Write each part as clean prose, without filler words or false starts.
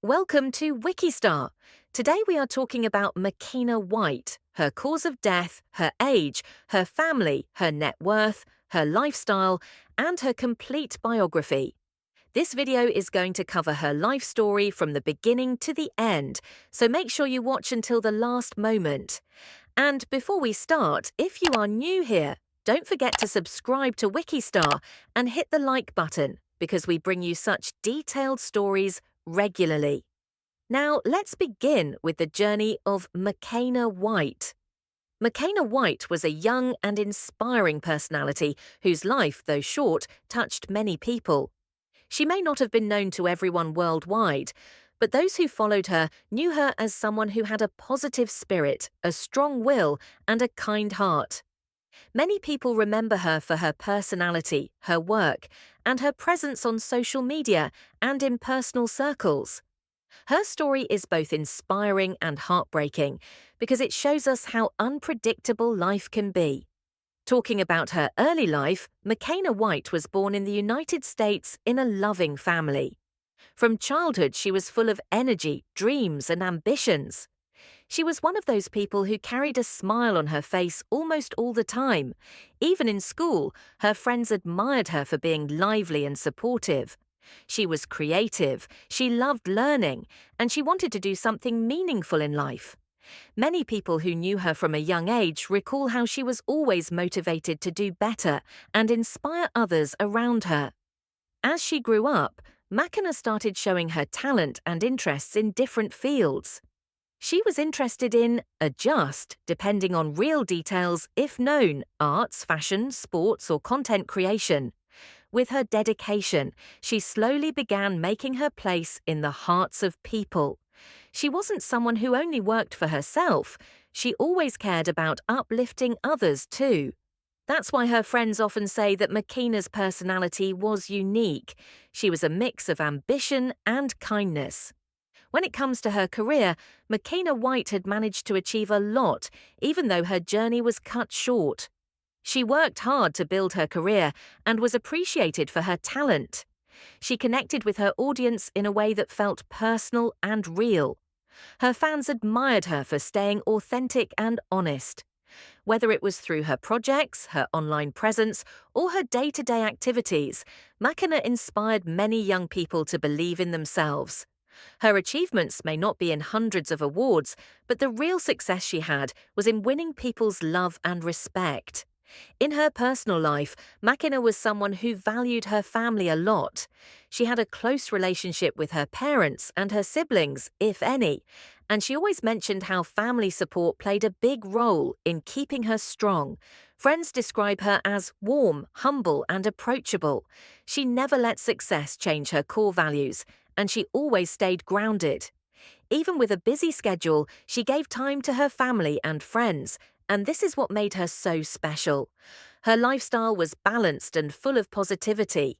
Welcome to Wikistar. Today we are talking about Makena White, her cause of death, her age, her family, her net worth, her lifestyle, and her complete biography. This video is going to cover her life story from the beginning to the end, so make sure you watch until the last moment. And before we start, if you are new here, don't forget to subscribe to Wikistar and hit the like button, because we bring you such detailed stories regularly. Now, let's begin with the journey of Makena White. Makena White was a young and inspiring personality whose life, though short, touched many people. She may not have been known to everyone worldwide, but those who followed her knew her as someone who had a positive spirit, a strong will, and a kind heart. Many people remember her for her personality, her work, and her presence on social media and in personal circles. Her story is both inspiring and heartbreaking because it shows us how unpredictable life can be. Talking about her early life, Makena White was born in the United States in a loving family. From childhood, she was full of energy, dreams, and ambitions. She was one of those people who carried a smile on her face almost all the time. Even in school, her friends admired her for being lively and supportive. She was creative, she loved learning, and she wanted to do something meaningful in life. Many people who knew her from a young age recall how she was always motivated to do better and inspire others around her. As she grew up, Makena started showing her talent and interests in different fields. She was interested in adjust, depending on real details, if known, arts, fashion, sports, or content creation. With her dedication, she slowly began making her place in the hearts of people. She wasn't someone who only worked for herself. She always cared about uplifting others too. That's why her friends often say that Makena's personality was unique. She was a mix of ambition and kindness. When it comes to her career, Makena White had managed to achieve a lot, even though her journey was cut short. She worked hard to build her career and was appreciated for her talent. She connected with her audience in a way that felt personal and real. Her fans admired her for staying authentic and honest. Whether it was through her projects, her online presence, or her day-to-day activities, Makena inspired many young people to believe in themselves. Her achievements may not be in hundreds of awards, but the real success she had was in winning people's love and respect. In her personal life, Makena was someone who valued her family a lot. She had a close relationship with her parents and her siblings, if any, and she always mentioned how family support played a big role in keeping her strong. Friends describe her as warm, humble, and approachable. She never let success change her core values, and she always stayed grounded. Even with a busy schedule, she gave time to her family and friends, and this is what made her so special. Her lifestyle was balanced and full of positivity.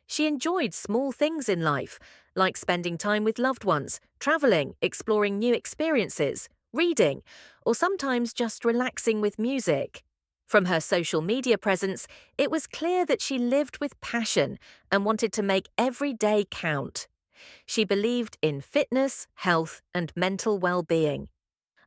She enjoyed small things in life, like spending time with loved ones, traveling, exploring new experiences, reading, or sometimes just relaxing with music. From her social media presence, it was clear that she lived with passion and wanted to make every day count. She believed in fitness, health, and mental well-being.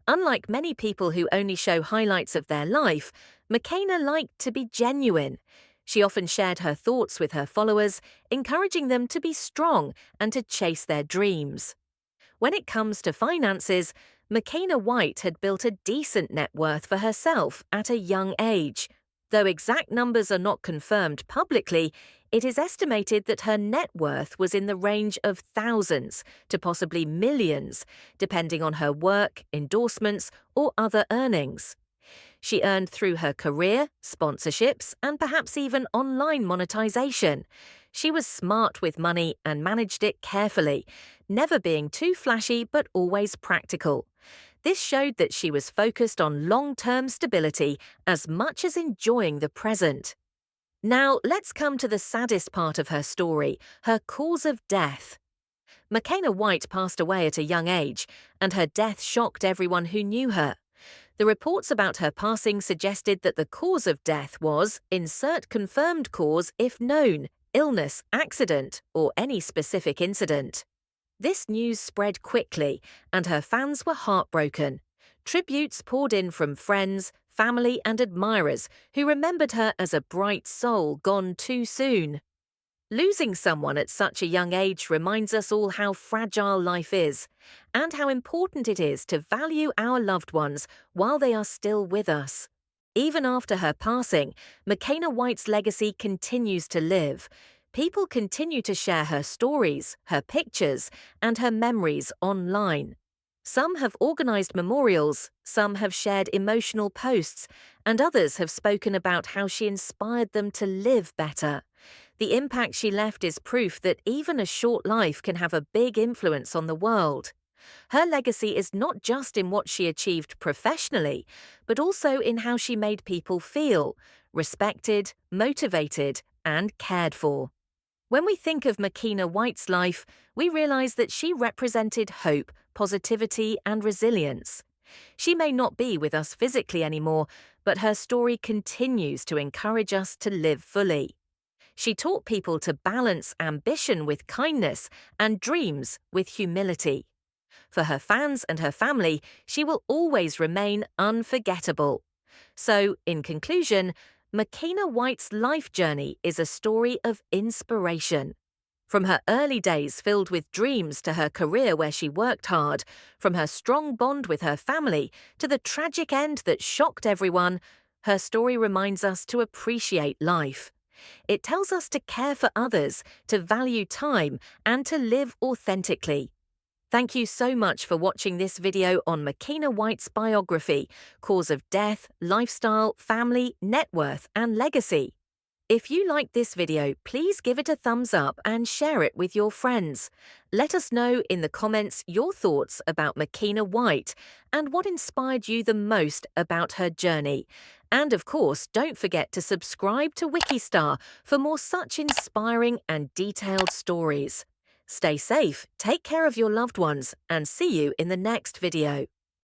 Unlike many people who only show highlights of their life, Makena liked to be genuine. She often shared her thoughts with her followers, encouraging them to be strong and to chase their dreams. When it comes to finances, Makena White had built a decent net worth for herself at a young age. Though exact numbers are not confirmed publicly, it is estimated that her net worth was in the range of thousands to possibly millions, depending on her work, endorsements, or other earnings. She earned through her career, sponsorships, and perhaps even online monetization. She was smart with money and managed it carefully, never being too flashy but always practical. This showed that she was focused on long-term stability as much as enjoying the present. Now, let's come to the saddest part of her story, her cause of death. Makena White passed away at a young age, and her death shocked everyone who knew her. The reports about her passing suggested that the cause of death was, insert confirmed cause if known, illness, accident, or any specific incident. This news spread quickly, and her fans were heartbroken. Tributes poured in from friends, family, and admirers who remembered her as a bright soul gone too soon. Losing someone at such a young age reminds us all how fragile life is and how important it is to value our loved ones while they are still with us. Even after her passing, Makena White's legacy continues to live. People continue to share her stories, her pictures, and her memories online. Some have organized memorials, some have shared emotional posts, and others have spoken about how she inspired them to live better. The impact she left is proof that even a short life can have a big influence on the world. Her legacy is not just in what she achieved professionally, but also in how she made people feel respected, motivated, and cared for. When we think of Makena White's life, we realize that she represented hope, positivity, and resilience. She may not be with us physically anymore, but her story continues to encourage us to live fully. She taught people to balance ambition with kindness and dreams with humility. For her fans and her family, she will always remain unforgettable. So, in conclusion, Makena White's life journey is a story of inspiration. From her early days filled with dreams to her career where she worked hard, from her strong bond with her family to the tragic end that shocked everyone, her story reminds us to appreciate life. It tells us to care for others, to value time, and to live authentically. Thank you so much for watching this video on Makena White's biography, cause of death, lifestyle, family, net worth, and legacy. If you liked this video, please give it a thumbs up and share it with your friends. Let us know in the comments your thoughts about Makena White and what inspired you the most about her journey. And of course, don't forget to subscribe to Wikistar for more such inspiring and detailed stories. Stay safe, take care of your loved ones, and see you in the next video.